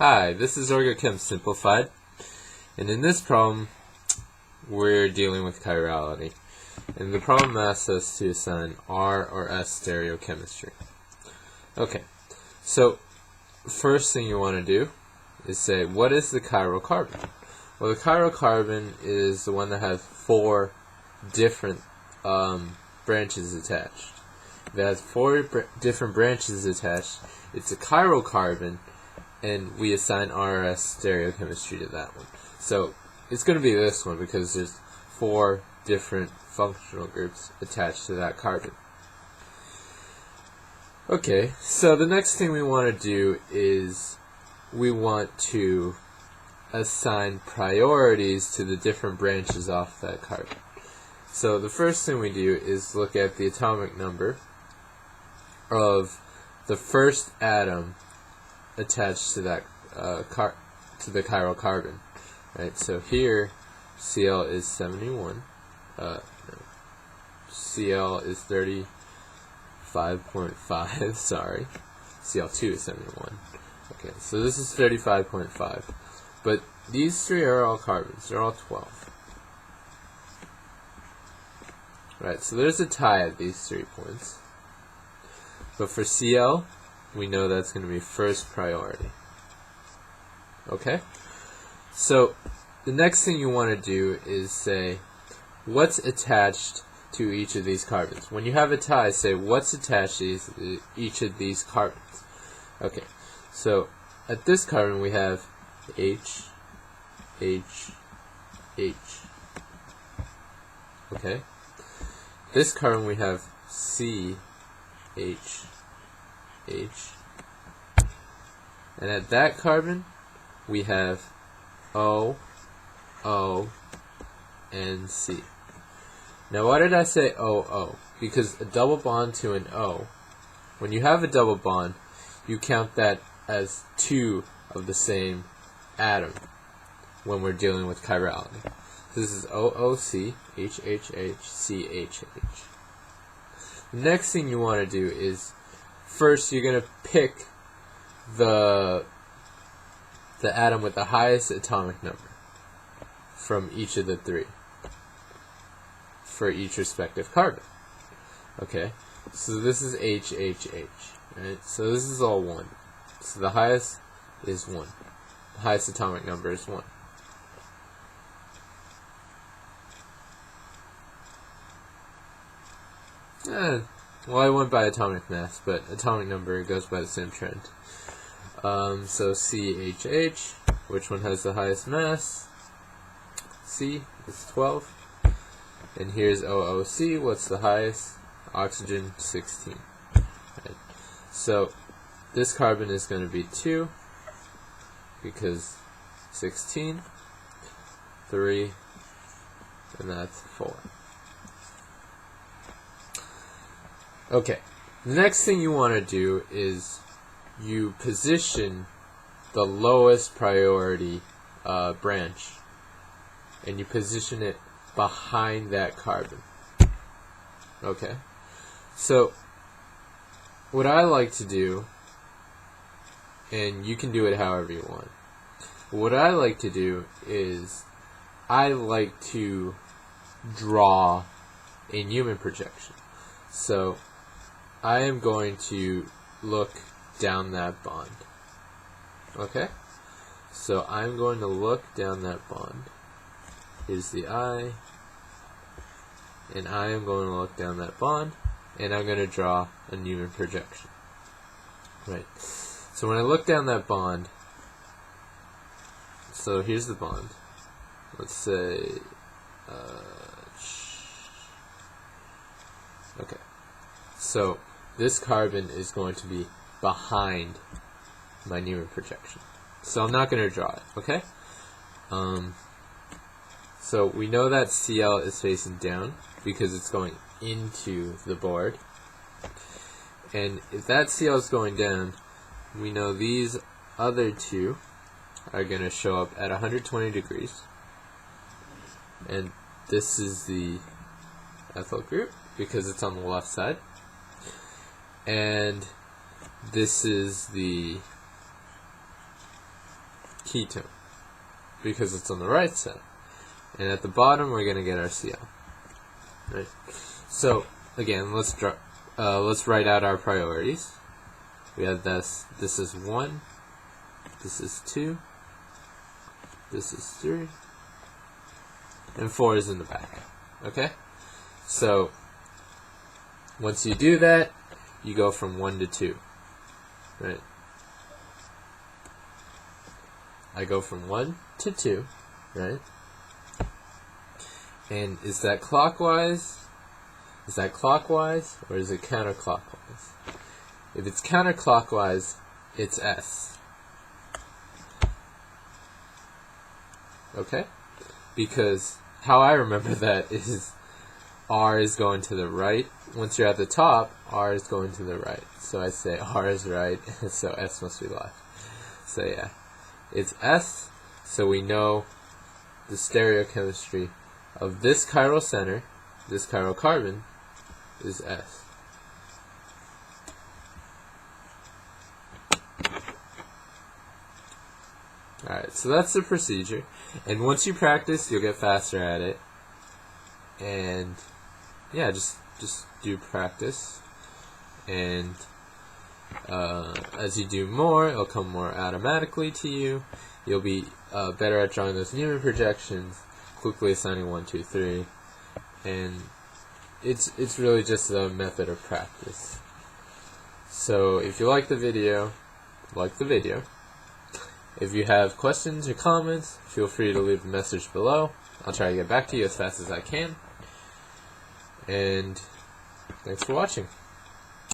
Hi, this is OrgoChemSimplfied, and in this problem we're dealing with chirality. And the problem asks us to assign R or S stereochemistry. Okay, so first thing you want to do is say, what is the chiral carbon? Well, the chiral carbon is the one that has four different branches attached. If it has four different branches attached, it's a chiral carbon, and we assign RS stereochemistry to that one. So it's going to be this one because there's four different functional groups attached to that carbon. Okay, so the next thing we want to do is we want to assign priorities to the different branches off that carbon. So the first thing we do is look at the atomic number of the first atom attached to that to the chiral carbon, right? So here Cl is 71, Cl is 35.5, sorry, Cl2 is 71. Okay, so this is 35.5, but these three are all carbons, they're all 12. Right, so there's a tie at these 3 points, but for Cl, we know that's going to be first priority. Okay? So the next thing you want to do is say, what's attached to each of these carbons? When you have a tie, say, what's attached to each of these carbons? Okay, so at this carbon we have H, H, H. Okay? This carbon we have C, H, H, and at that carbon we have O, O, and C. Now why did I say O, O? Because a double bond to an O, when you have a double bond, you count that as two of the same atom when we're dealing with chirality. This is OOC, HHH, CHH. The next thing you want to do is, first you're going to pick the atom with the highest atomic number from each of the three for each respective carbon. Okay, so this is HHH, right? So this is all 1. So the highest is 1. The highest atomic number is 1. Well, I went by atomic mass, but atomic number goes by the same trend. So CHH, which one has the highest mass? C is 12. And here's OOC, what's the highest? Oxygen, 16. Right. So this carbon is going to be 2, because 16, 3, and that's 4. Okay, the next thing you want to do is you position the lowest priority branch, and you position it behind that carbon. Okay, so what I like to do, and you can do it however you want, what I like to do is I like to draw a Newman projection. So I am going to look down that bond. Okay? So I'm going to look down that bond. Here's the eye. And I am going to look down that bond, and I'm going to draw a Newman projection. Right. So when I look down that bond, so here's the bond. Let's say, okay. So this carbon is going to be behind my Newman projection. So I'm not going to draw it, okay? So we know that Cl is facing down because it's going into the board. And if that Cl is going down, we know these other two are going to show up at 120 degrees. And this is the ethyl group because it's on the left side. And this is the ketone because it's on the right side. And at the bottom, we're going to get our Cl. Right? So, again, let's write out our priorities. We have this is 1, this is 2, this is 3, and 4 is in the back. Okay? So, once you do that, you go from 1 to 2. Right? I go from 1 to 2, right? And is that clockwise? Is that clockwise or is it counterclockwise? If it's counterclockwise, it's S. Okay? Because how I remember that is R is going to the right. Once you're at the top, R is going to the right. So I say R is right, so S must be left. So yeah, it's S, so we know the stereochemistry of this chiral center, this chiral carbon, is S. Alright, so that's the procedure. And once you practice, you'll get faster at it. And yeah, just do practice. And as you do more, it'll come more automatically to you. You'll be better at drawing those Newman projections, quickly assigning 1, 2, 3. And it's really just a method of practice. So if you like the video, like the video. If you have questions or comments, feel free to leave a message below. I'll try to get back to you as fast as I can. And thanks for watching.